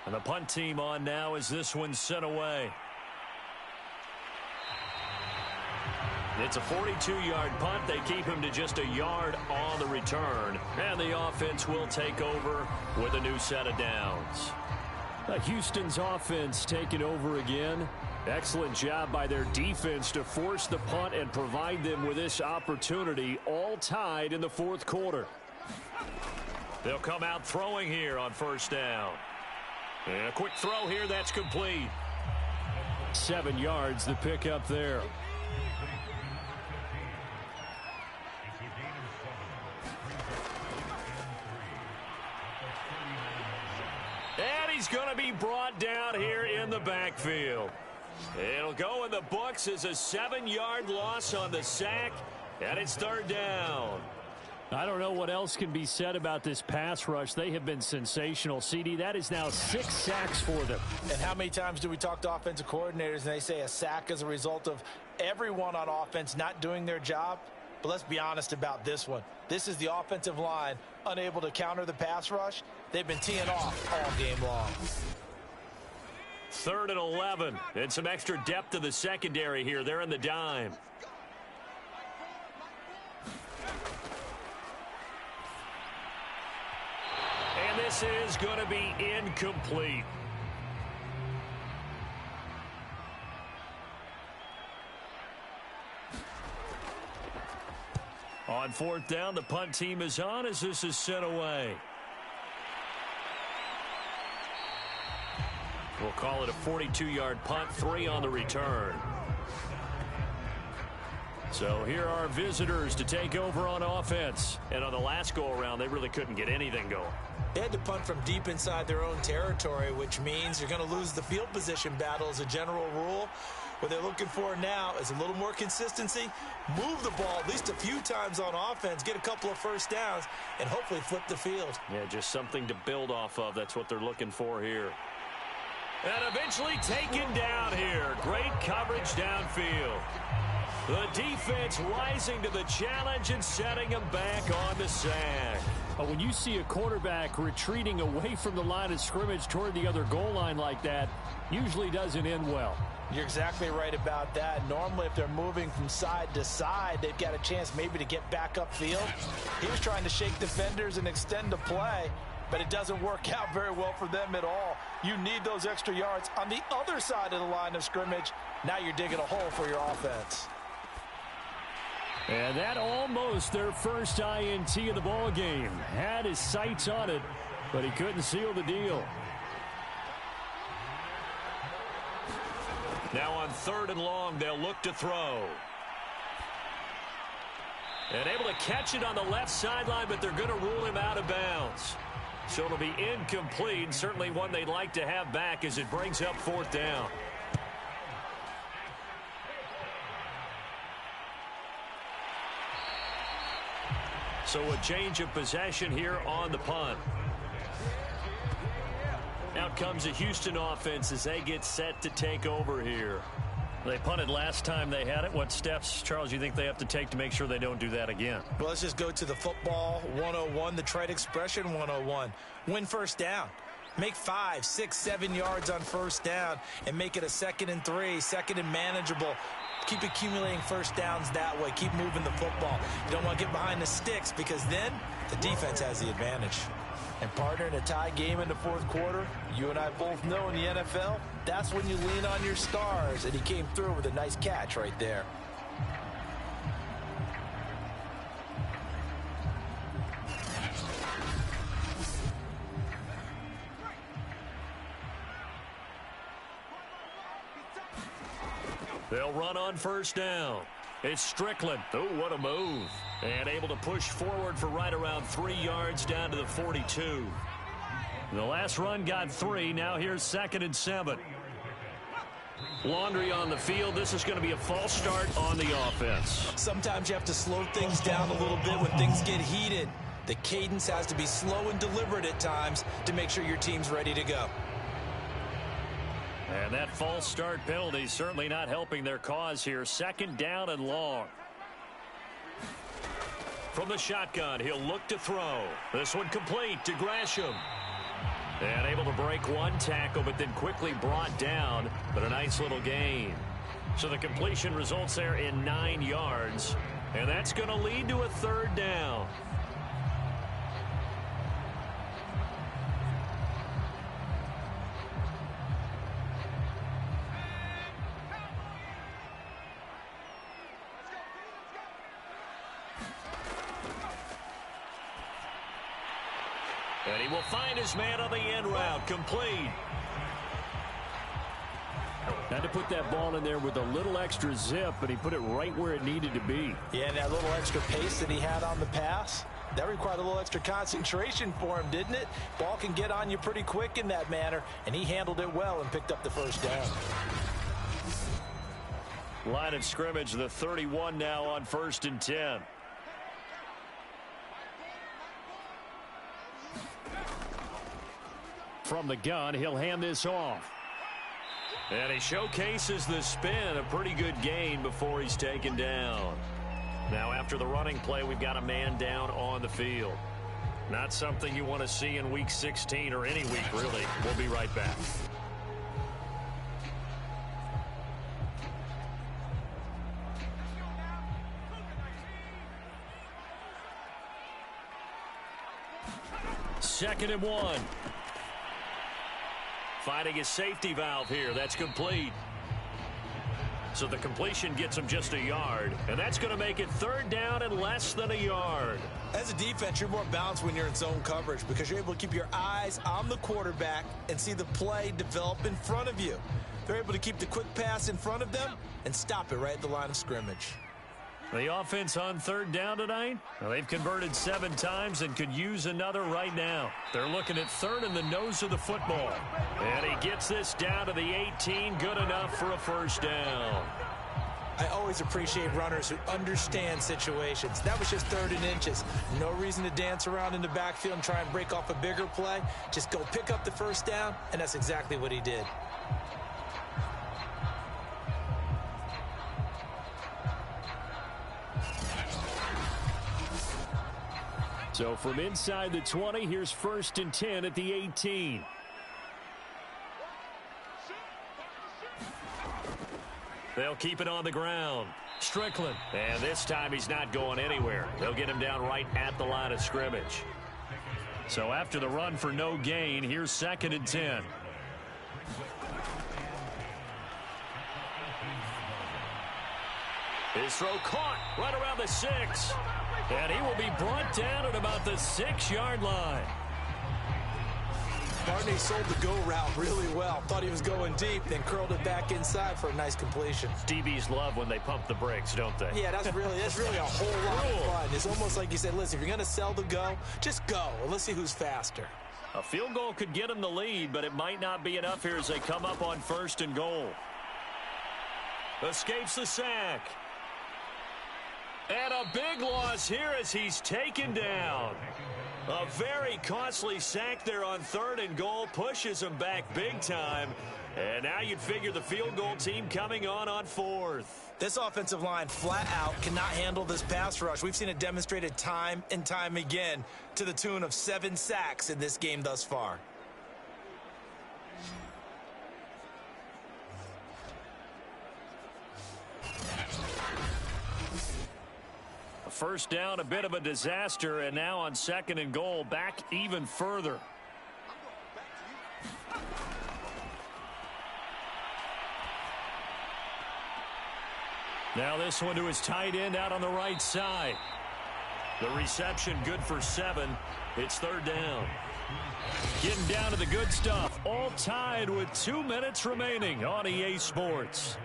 And the punt team on now as this one's sent away. It's a 42-yard punt. They keep him to just a yard on the return. And the offense will take over with a new set of downs. Houston's offense taking over again. Excellent job by their defense to force the punt and provide them with this opportunity, all tied in the fourth quarter. They'll come out throwing here on 1st down. And a quick throw here, that's complete. 7 yards, the pickup there. And he's going to be brought down here in the backfield. It'll go in the books as a 7-yard loss on the sack, and it's 3rd down. I don't know what else can be said about this pass rush. They have been sensational. CD, that is now 6 sacks for them. And how many times do we talk to offensive coordinators and they say a sack is a result of everyone on offense not doing their job? But let's be honest about this one. This is the offensive line unable to counter the pass rush. They've been teeing off all game long. 3rd and 11. And some extra depth to the secondary here. They're in the dime. And this is going to be incomplete. On 4th down, the punt team is on as this is sent away. We'll call it a 42-yard punt, 3 on the return. So here are our visitors to take over on offense. And on the last go-around, they really couldn't get anything going. They had to punt from deep inside their own territory, which means you're going to lose the field position battle as a general rule. What they're looking for now is a little more consistency, move the ball at least a few times on offense, get a couple of first downs, and hopefully flip the field. Yeah, just something to build off of. That's what they're looking for here. And eventually taken down here. Great coverage downfield. The defense rising to the challenge and setting him back on the sack. When you see a quarterback retreating away from the line of scrimmage toward the other goal line like that, usually doesn't end well. You're exactly right about that. Normally, if they're moving from side to side, they've got a chance maybe to get back upfield. He was trying to shake defenders and extend the play, but it doesn't work out very well for them at all. You need those extra yards on the other side of the line of scrimmage. Now you're digging a hole for your offense. And that almost their first INT of the ball game. Had his sights on it, but he couldn't seal the deal. Now on 3rd and long, they'll look to throw. And able to catch it on the left sideline, but they're going to rule him out of bounds. So it'll be incomplete, certainly one they'd like to have back as it brings up 4th down. So a change of possession here on the punt. Out comes the Houston offense as they get set to take over here. They punted last time they had it. What steps, Charles, you think they have to take to make sure they don't do that again? Well, let's just go to the football 101, the trade expression 101. Win first down. Make 5, 6, 7 yards on first down and make it a 2nd and 3, 2nd and manageable. Keep accumulating first downs that way. Keep moving the football. You don't want to get behind the sticks because then the defense has the advantage. And partner, in a tie game in the fourth quarter, you and I both know in the NFL, that's when you lean on your stars. And he came through with a nice catch right there. They'll run on first down. It's Strickland. Oh, what a move. And able to push forward for right around 3 yards down to the 42. The last run got 3. Now here's 2nd and 7. Laundry on the field. This is going to be a false start on the offense. Sometimes you have to slow things down a little bit when things get heated. The cadence has to be slow and deliberate at times to make sure your team's ready to go. And that false start penalty certainly not helping their cause here. 2nd down and long. From the shotgun, he'll look to throw. This one complete to Gresham. And able to break one tackle, but then quickly brought down. But a nice little gain. So the completion results there in 9 yards. And that's going to lead to a 3rd down. And he will find his man on the end route. Complete. Had to put that ball in there with a little extra zip, but he put it right where it needed to be. Yeah, and that little extra pace that he had on the pass, that required a little extra concentration for him, didn't it? Ball can get on you pretty quick in that manner, and he handled it well and picked up the first down. Line of scrimmage, the 31 now on 1st and 10. From the gun, he'll hand this off. And he showcases the spin, a pretty good gain before he's taken down. Now after the running play, we've got a man down on the field. Not something you want to see in week 16 or any week, really. We'll be right back. Second and 1. Finding his safety valve here. That's complete. So the completion gets him just a yard. And that's going to make it 3rd down and less than a yard. As a defense, you're more balanced when you're in zone coverage because you're able to keep your eyes on the quarterback and see the play develop in front of you. They're able to keep the quick pass in front of them and stop it right at the line of scrimmage. The offense on 3rd down tonight, well, they've converted 7 times and could use another right now. They're looking at 3rd in the nose of the football. And he gets this down to the 18, good enough for a first down. I always appreciate runners who understand situations. That was just 3rd and inches. No reason to dance around in the backfield and try and break off a bigger play. Just go pick up the first down, and that's exactly what he did. So from inside the 20, here's 1st and 10 at the 18. They'll keep it on the ground. Strickland. And this time he's not going anywhere. They'll get him down right at the line of scrimmage. So after the run for no gain, here's 2nd and 10. His throw caught right around the 6. And he will be brought down at about the 6-yard line. Barney sold the go route really well. Thought he was going deep, then curled it back inside for a nice completion. DBs love when they pump the brakes, don't they? Yeah, that's really a whole lot of fun. It's almost like you said, listen, if you're going to sell the go, just go. And let's see who's faster. A field goal could get him the lead, but it might not be enough here as they come up on 1st and goal. Escapes the sack. And a big loss here as he's taken down. A very costly sack there on 3rd and goal. Pushes him back big time. And now you'd figure the field goal team coming on fourth. This offensive line flat out cannot handle this pass rush. We've seen it demonstrated time and time again to the tune of 7 sacks in this game thus far. First down, a bit of a disaster, and now on 2nd and goal, back even further. Now this one to his tight end out on the right side. The reception good for 7. It's 3rd down. Getting down to the good stuff. All tied with 2 minutes remaining on EA Sports.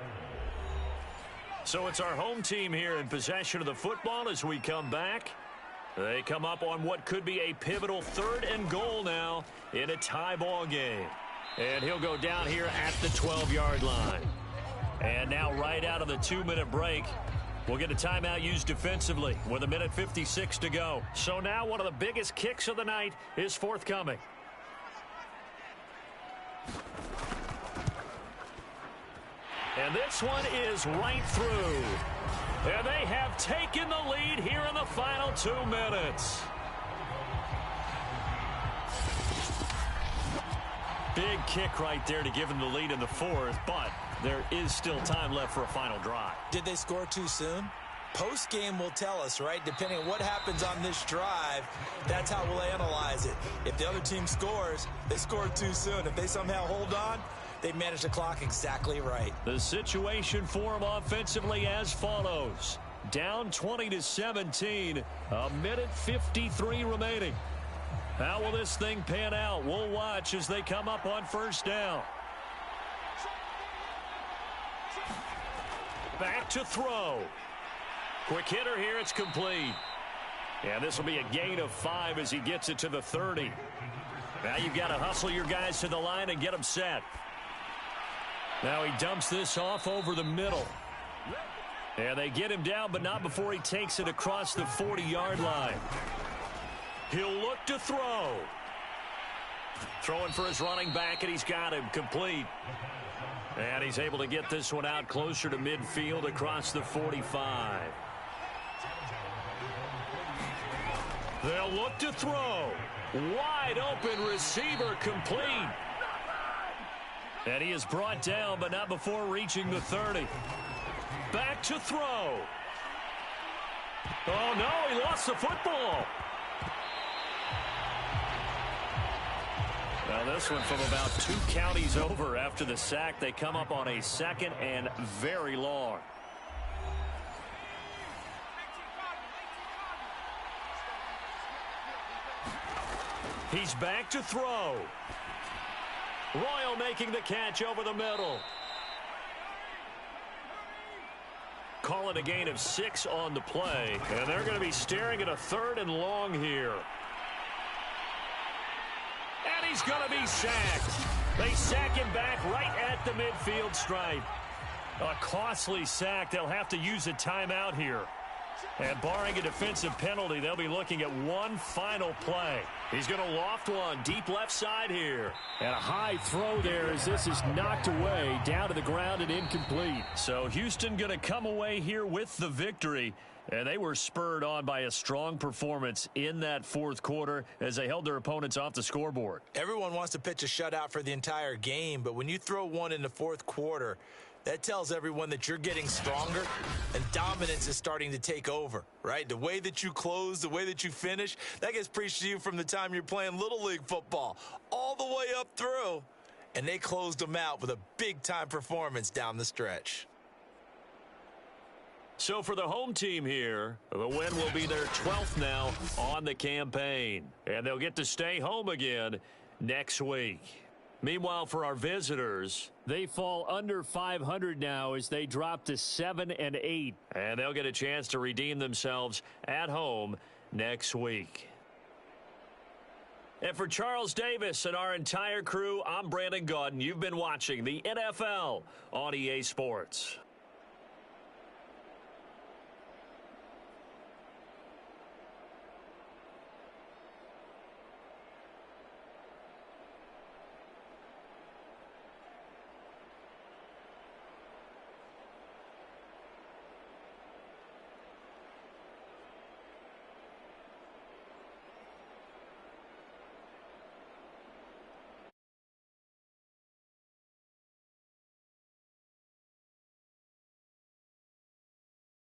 So it's our home team here in possession of the football as we come back. They come up on what could be a pivotal 3rd and goal now in a tie ball game. And he'll go down here at the 12-yard line. And now right out of the 2-minute break, we'll get a timeout used defensively with 1:56 to go. So now one of the biggest kicks of the night is forthcoming. And this one is right through. And they have taken the lead here in the final 2 minutes. Big kick right there to give them the lead in the 4th, but there is still time left for a final drive. Did they score too soon? Post-game will tell us, right? Depending on what happens on this drive, that's how we'll analyze it. If the other team scores, they scored too soon. If they somehow hold on, they managed the clock exactly right. The situation for them offensively as follows. Down 20-17, 1:53 remaining. How will this thing pan out? We'll watch as they come up on 1st down. Back to throw. Quick hitter here, it's complete. And this will be a gain of 5 as he gets it to the 30. Now you've got to hustle your guys to the line and get them set. Now he dumps this off over the middle. And they get him down, but not before he takes it across the 40-yard line. He'll look to throw. Throwing for his running back, and he's got him complete. And he's able to get this one out closer to midfield across the 45. They'll look to throw. Wide open receiver complete. And he is brought down, but not before reaching the 30. Back to throw. Oh, no, he lost the football. Now this one from about 2 counties over after the sack. They come up on a 2nd and very long. He's back to throw. Royal making the catch over the middle. Call it a gain of 6 on the play. And they're going to be staring at a 3rd and long here. And he's going to be sacked. They sack him back right at the midfield stripe. A costly sack. They'll have to use a timeout here. And barring a defensive penalty, they'll be looking at one final play. He's going to loft one deep left side here. And a high throw there as this is knocked away down to the ground and incomplete. So Houston going to come away here with the victory. And they were spurred on by a strong performance in that 4th quarter as they held their opponents off the scoreboard. Everyone wants to pitch a shutout for the entire game, but when you throw one in the 4th quarter, that tells everyone that you're getting stronger and dominance is starting to take over, right? The way that you close, the way that you finish, that gets preached to you from the time you're playing Little League football all the way up through. And they closed them out with a big-time performance down the stretch. So for the home team here, the win will be their 12th now on the campaign. And they'll get to stay home again next week. Meanwhile, for our visitors, they fall under 500 now as they drop to 7-8. And they'll get a chance to redeem themselves at home next week. And for Charles Davis and our entire crew, I'm Brandon Gaudin. You've been watching the NFL on EA Sports.